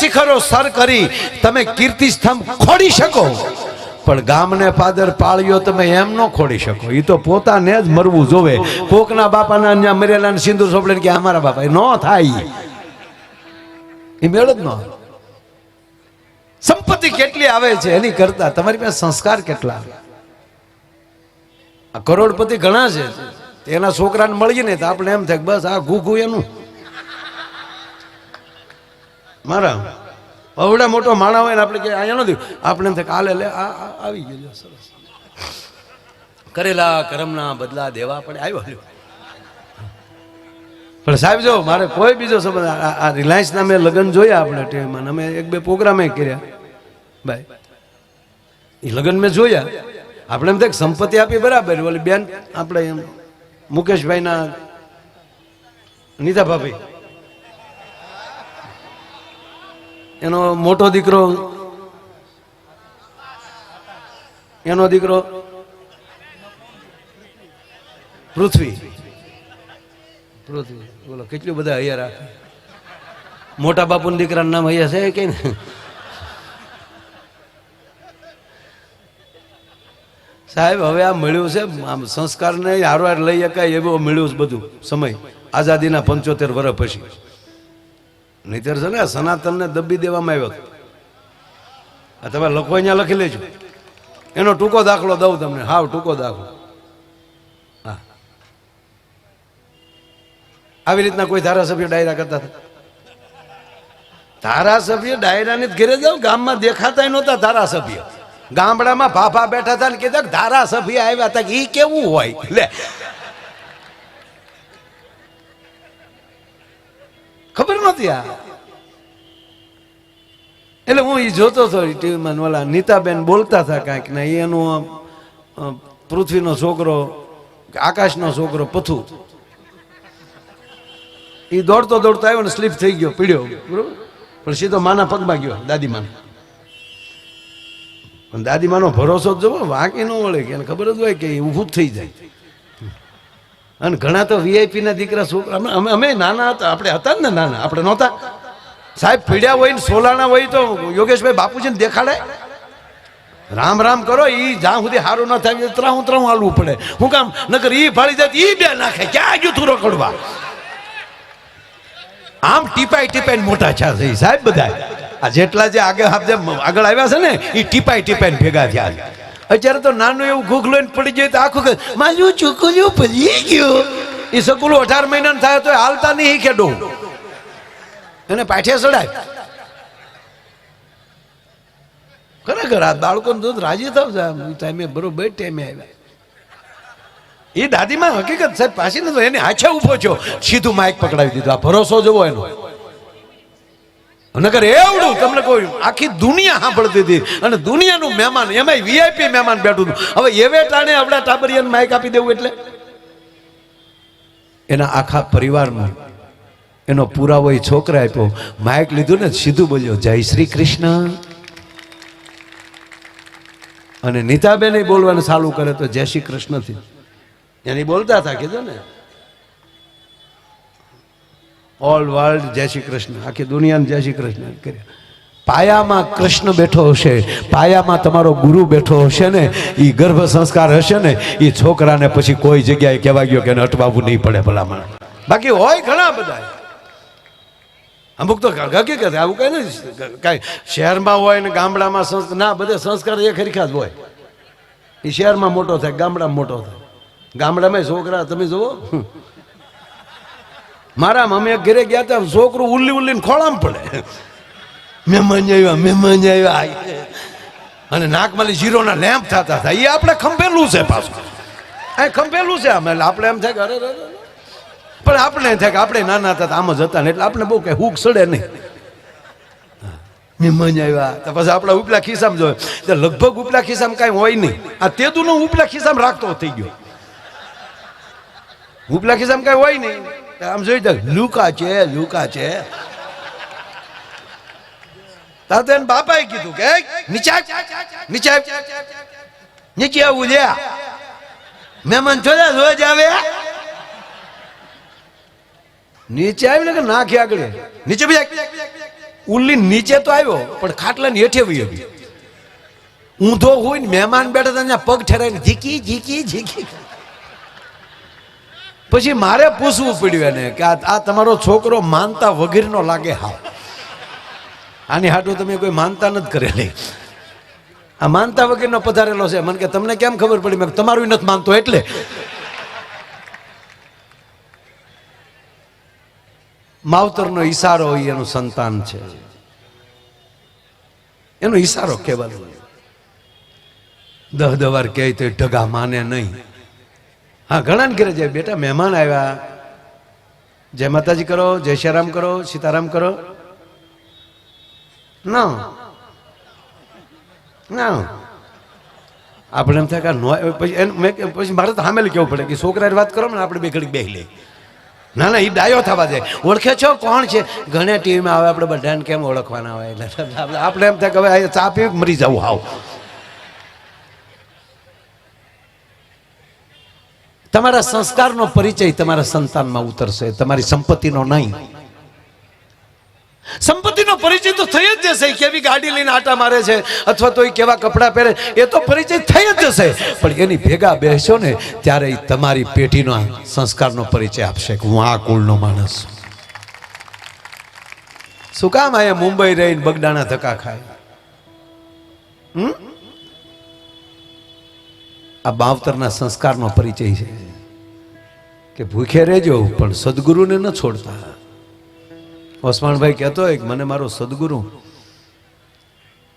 શિખરો સર કરી તમે કીર્તિ સ્તંભ ખોડી શકો, પણ ગામને પાદર પાળ્યો તમે એમ ન ખોડી શકો. એ તો પોતાને જ મરવું જોવે. કોકના બાપાના અહીંયા મરેલા સિંદૂર સોપડે કે અમારા બાપા ન થાય, એ મેળ જ ન. સંપત્તિ કેટલી આવે છે એની કરતા તમારી પાસે સંસ્કાર કેટલા. આ કરોડપતિ ઘણા છે, એના છોકરાને મળીએ ને તો આપણે એમ થાય બસ આ ઘૂઘું એનું. મારા અવડા મોટો માણા હોય ને આપણે કે અહીંયા નથી, આપણે એમ થાય કાલે લે આવી ગયો સરસ. કરેલા કર્મના બદલા દેવા પડે. આવ્યો પણ સાહેબ જો મારે કોઈ બીજો સંબંધ, આ રિલાયન્સના મેં લગ્ન જોયા આપણે ટીવીમાં, અમે એક બે પ્રોગ્રામે કર્યા ભાઈ, એ લગ્ન મેં જોયા. આપણે એમ થાય સંપત્તિ આપી બરાબર, ઓલી બેન આપણે એમ મુકેશભાઈના નીતા ભાભી, એનો મોટો દીકરો, એનો દીકરો પૃથ્વી, બોલો કેટલું બધા હૈયા રાખે. મોટા બાપુના દીકરાનું નામ હૈયા છે કે ને? સાહેબ હવે આ મળ્યું છે આમ સંસ્કારને હારવાર લઈ શકાય એવું મળ્યું છે બધું સમય આઝાદીના 75 વર્ષ પછી. નહીતર છે ને સનાતનને દબી દેવામાં આવ્યો. તમે લખો અહીંયા લખી લેજો, એનો ટૂંકો દાખલો દઉં તમને, હાવ ટૂંકો દાખલો. હા, આવી રીતના કોઈ ધારાસભ્ય ડાયરા કરતા હતા? ધારાસભ્ય ડાયરાની ઘેરે જાવ, ગામમાં દેખાતા નહોતા ધારાસભ્ય. ગામડામાં ભાભા બેઠા હતા ને કીધા ધારાસભ્ય આવ્યા હતા. એ કેવું હોય લે, ખબર નથી. આ એટલે હું એ જોતો હતો ટીવીમાં, ઓલા નીતાબેન બોલતા હતા કાંઈક ને, એનો પૃથ્વીનો છોકરો, આકાશનો છોકરો પથુ, એ દોડતો દોડતો આવ્યો ને સ્લીપ થઈ ગયો, પીડ્યો બરોબર, પણ સીધો માના પગમાં ગયો, દાદીમાને. પણ દાદીમાનો ભરોસો જ જોવો, વાંકી ન વળે કે એને ખબર જ હોય કે ઊભું જ થઈ જાય. અને ઘણા તો વીઆઈપી ના દીકરા છોકરા, અમે નાના હતા, આપણે હતા ને નાના, આપણે નહોતા સાહેબ. પીડ્યા હોય ને સોલાણા હોય તો યોગેશભાઈ બાપુજીને દેખાડે, રામ રામ કરો. એ જ્યાં સુધી સારું ન થાય ત્રાહું ત્રાહું હાલવું પડે. હું કામ નકર ઈ ફાળી જાય ઈ બે નાખે, ક્યાં ગયું તું રખડવા? આમ ટીપાઈ ટીપાઈ મોટા છે સાહેબ બધા. આ જેટલા જે આગળ આવ્યા છે ને એ ટીપાઈ ટીપાઈ ભેગા થયા. અત્યારે તો નાનું એવું ઘૂઘ લઈને પડી જાય તો આખું મારું ચૂકું પડી ગયું. એ સકુલું 18 મહિના થાય તો હાલતા નહીં ખેડો, એને પાઠે ચડાય. ખરેખર આ બાળકોને દૂધ રાજી થાવ ટાઈમે, બરોબર ટાઈમે આવ્યા. એ દાદીમાં હકીકત સાહેબ પાછી નતો, એને હાથે ઉભો છો, સીધું માઇક પકડાવી દીધું. આ ભરોસો જોવો એનો. નકર એવડું તમને કોઈ આખી દુનિયા સાંભળતી હતી, અને દુનિયાનું મહેમાન, એમાં વીઆઈપી મહેમાન બેઠું હતું. હવે એવે ટાણે આપણા ટાબરિયાને માઇક આપી દેવું એટલે એના આખા પરિવારમાં એનો પુરાવો એ છોકરા આપ્યો. માઇક લીધું ને સીધું બોલ્યો જય શ્રી કૃષ્ણ. અને નીતાબેન બોલવાનું ચાલુ કરે તો જય શ્રી કૃષ્ણ થી એની બોલતા હતા, કીધું ને ઓલ વર્લ્ડ જય શ્રી કૃષ્ણ, આખી દુનિયાને જય શ્રી કૃષ્ણ કર્યા. પાયામાં કૃષ્ણ બેઠો હશે, પાયામાં તમારો ગુરુ બેઠો હશે ને, એ ગર્ભ સંસ્કાર હશે ને, એ છોકરાને પછી કોઈ જગ્યાએ કહેવા ગયો કે એને અટવાવું નહીં પડે ભલામણ. બાકી હોય ઘણા બધા, અમુક તો હકીકત આવું કઈ નથી. કઈ શહેરમાં હોય ને ગામડામાં ના, બધે સંસ્કાર એક હરખા જ હોય. એ શહેરમાં મોટો થાય, ગામડામાં મોટો થાય. ગામડામાં છોકરા તમે જુઓ, મારા મમ્મી ઘરે ગયા હતા, છોકરું ઉલ્લી ઉલ્લીને ખોળામાં પડે, મહેમાન આવ્યા મહેમાન આવ્યા, અને નાકમાંથી જીરોના લેમ્પ થતા હતા. એ આપણે ખંભેલું છે, પાછું આ ખંભેલું છે. અમે આપણે એમ થાય કે અરે પણ આપણે એમ થાય કે આપણે નાના હતા આમ જ હતા ને, એટલે આપણે બહુ કઈ હુક સડે નહીં. મહેમાન આવ્યા તો પછી આપણા ઉપલા ખિસ્સામાં જોઈએ તો લગભગ ઉપલા ખિસ્સામાં કાંઈ હોય નહીં. આ તેદુનો ઉપલા ખિસ્સામાં રાખતો થઈ ગયો, ઉપલા ખિસ્સામાં કાંઈ હોય નહીં. આમ જોઈ દે લુકા છે, લુકા છે. તાતો એને બાપાએ કીધું કે નીચે નીચે નીચે આવું લે, મહેમાન જોયા રોજ આવે. નીચે આવીને કે નાખી આગળ નીચે બીજા ઉલ્લી નીચે તો આવ્યો પણ ખાટલાની હેઠે વહી ગયો. ઊંધો હોય ને મહેમાન બેઠા હતા ત્યાં પગ ઠેરાઈને ઝીકી ઝીકી ઝીકી. પછી મારે પૂછવું પડ્યું એને કે આ તમારો છોકરો માનતા વગરનો લાગે. હા, આની હાટું તમે કોઈ માનતા નથી કરેલી, આ માનતા વગરનો પધારેલો છે. મને કે તમને કેમ ખબર પડી? મેં તમારું નથી માનતો એટલે. માવતરનો ઈશારો હોય એનું સંતાન છે, એનો ઈશારો કહેવાનો. 10 વાર કહે તો ઢગા માને નહીં. હા, ઘણા ને ઘરે જાય, બેટા મહેમાન આવ્યા, જય માતાજી કરો, જય શ્રીરામ કરો, સીતારામ કરો. ના ના, આપણે એમ થાય કે પછી મારે તો સામે કેવું પડે કે છોકરાની વાત કરો ને આપણે બે ઘડી બેસી લઈએ. ના ના, એ ડાયો થવા દે. ઓળખે છો કોણ છે? ઘણા ટીવીમાં આવે, આપણે બધાને કેમ ઓળખવાના હોય? એટલે આપણે એમ થાય કે હવે ચા પી મરી જવું. હાવ, તમારા સંસ્કારનો પરિચય તમારા સંતાનમાં ઉતરશે, તમારી સંપત્તિનો નહીં. સંપત્તિનો પરિચય તો થઈ જ જશે. કેવી ગાડી લઈને આટા મારે છે અથવા તો કેવા કપડાં પહેરે, એ તો પરિચય થઈ જ જશે. પણ એની ભેગા બેસો ને ત્યારે એ તમારી પેઢીનો સંસ્કારનો પરિચય આપશે કે હું આ કુળનો માણસ છું. શું કામ અહીંયા મુંબઈ રહીને બગડાણા ધક્કા ખાય? આ માવતરના સંસ્કારનો પરિચય છે કે ભૂખે રહેજો પણ સદગુરુને ન છોડતા. ઓસમાણભાઈ કહેતો હોય કે મને મારો સદગુરુ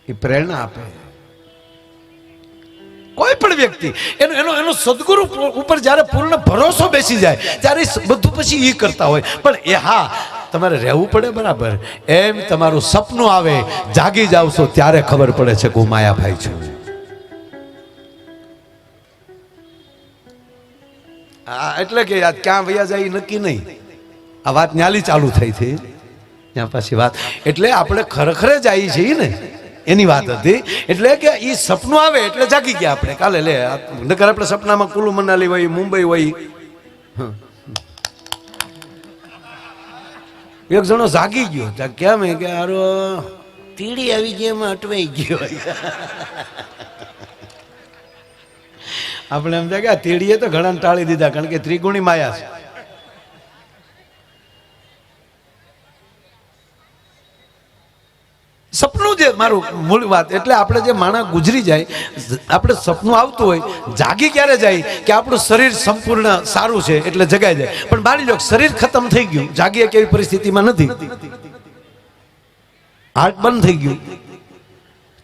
એ પ્રેરણા આપે. કોઈ પણ વ્યક્તિ એનો સદગુરુ ઉપર જ્યારે પૂર્ણ ભરોસો બેસી જાય ત્યારે બધું પછી એ કરતા હોય. પણ એ હા, તમારે રહેવું પડે બરાબર. એમ તમારું સપનું આવે, જાગી જાવ છો ત્યારે ખબર પડે છે કે હું માયાભાઈ છું. એટલે કે ક્યાં વયા જાય નક્કી નહીં. આ વાત ન્યાલી ચાલુ થઈ હતી ત્યાં પછી વાત. એટલે આપણે ખરેખર જઈએ છીએ ને એની વાત હતી. એટલે કે એ સપનું આવે એટલે જાગી ગયા આપણે. કાલે લે નકર આપણે સપનામાં કુલ્લુ મનાલી હોય, મુંબઈ હોય. એક જણો જાગી ગયો, કેમ કે હારો તીડી આવી ગઈ, એમાં અટવાઈ ગયો. આપણે એમ થાય કે તીડીએ તો ઘણા ટાળી દીધા, કારણ કે ત્રિગુણી માયા છે. સપનું જે મારું મૂળ વાત. એટલે આપણે જે માણસ ગુજરી જાય, આપણે સપનું આવતું હોય, જાગી ક્યારે જાય કે આપણું શરીર સંપૂર્ણ સારું છે એટલે જગાઈ જાય. પણ માની લો શરીર ખતમ થઈ ગયું, જાગીએ કેવી પરિસ્થિતિમાં નથી, હાર્ટ બંધ થઈ ગયું,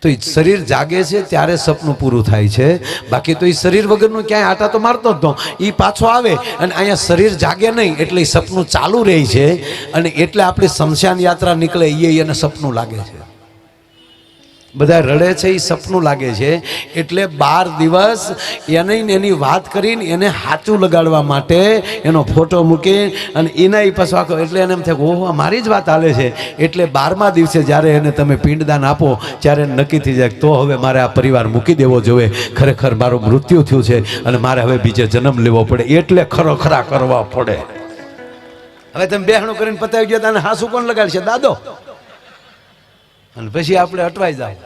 તો એ શરીર જાગે છે ત્યારે સપનું પૂરું થાય છે. બાકી તો એ શરીર વગરનું ક્યાંય આટા તો મારતો જ ન. એ પાછો આવે અને અહીંયા શરીર જાગે નહીં એટલે એ સપનું ચાલુ રહે છે. અને એટલે આપણી શમશાન યાત્રા નીકળે એને સપનું લાગે છે. બધા રડે છે એ સપનું લાગે છે. એટલે 12 દિવસ એની વાત કરીને એને હાચું લગાડવા માટે એનો ફોટો મૂકી અને એના પાછો આખો. એટલે એને એમ થાય ઓહો મારી જ વાત હાલે છે. એટલે 12મા દિવસે જ્યારે એને તમે પિંડદાન આપો ત્યારે નક્કી થઈ જાય તો હવે મારે આ પરિવાર મૂકી દેવો જોઈએ. ખરેખર મારું મૃત્યુ થયું છે અને મારે હવે બીજે જન્મ લેવો પડે. એટલે ખરા કરવા પડે. હવે તમે બેહણું કરીને પતાવી ગયા તને હાસુ કોણ લગાડશે? દાદો. અને પછી આપણે અટવાઈ જાવ.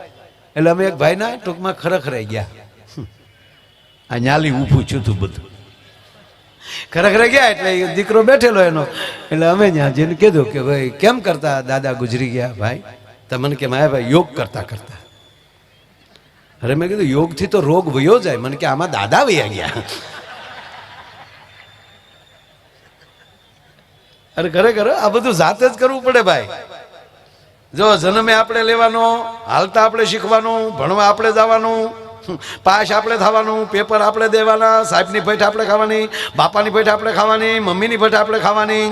એટલે અમે એક ભાઈના ટૂંકમાં ખરેખરાઈ ગયા. આ ન્યાલી ઊભું છું તું બધું ખરેખરે ગયા. એટલે દીકરો બેઠેલો એનો. એટલે અમે ત્યાં જઈને કીધું કે ભાઈ કેમ કરતા દાદા ગુજરી ગયા ભાઈ? તો મને કે માયા ભાઈ યોગ કરતા. અરે મેં કીધું યોગથી તો રોગ વયો જાય. મને કે આમાં દાદા વયા ગયા. અરે ખરેખર આ બધું જાતે જ કરવું પડે ભાઈ. જો જન્મે આપણે લેવાનો, હાલતા આપણે શીખવાનું, ભણવા આપણે જવાનું, પાસ આપણે થવાનું, પેપર આપણે દેવાના, સાહેબની ભેટ આપણે ખાવાની, બાપાની ભેટ આપણે ખાવાની, મમ્મીની ભેટ આપણે ખાવાની.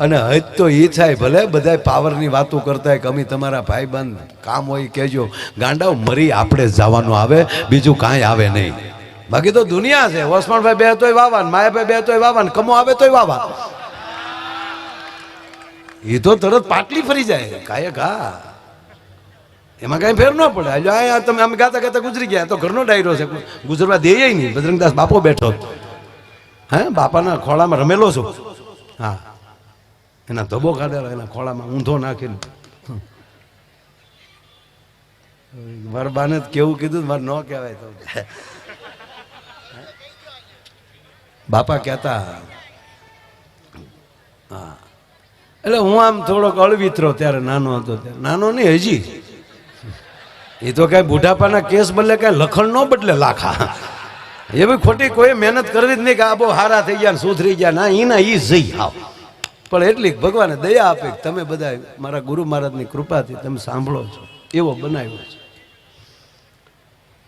અને હજ તો એ થાય ભલે બધા પાવરની વાતો કરતા હોય કે અમે તમારા ભાઈ બંધ કામ હોય કહેજો. ગાંડાઓ મરી આપણે જવાનું આવે, બીજું કાંઈ આવે નહીં. બાકી તો દુનિયા છે. ઓસમાણભાઈ બે તોય વાવાન, માયાભાઈ બે તોય વાવાન, કમો આવે તોય વાવા. એ તો તરત પાટલી ફરી જાય કાંઈ ઘા. એમાં કાંઈ ફેર ન પડે. હજુ અહીંયા તમે અમે ગાતા ગાતા ગુજરી ગયા, તો ઘરનો ડાયરો છે, ગુજરવા દે નહીં. બજરંગદાસ બાપો બેઠો, હે બાપાના ખોળામાં રમેલો છું. હા, એના ધબો કાઢેલો, એના ખોળામાં ઊંધો નાખીને. મારા બાને કેવું કીધું, મારે ન કહેવાય તો. બાપા કહેતા, હા, એટલે હું આમ થોડોક અળવિતરો ત્યારે નાનો હતો, ત્યારે નાનો નહીં હજી. એ તો કઈ બુઢાપાના કેસ બદલે કઈ લખણ ન બદલે લાખા. એ ભાઈ ખોટી કોઈ મહેનત કરવી જ નહીં કે આ બહુ હારા થઈ ગયા ને સુધરી ગયા. ના, એના ઈ જઈ આવ. પણ એટલી ભગવાને દયા આપે, તમે બધા મારા ગુરુ મહારાજની કૃપાથી તમે સાંભળો છો, એવો બનાવ્યો છે.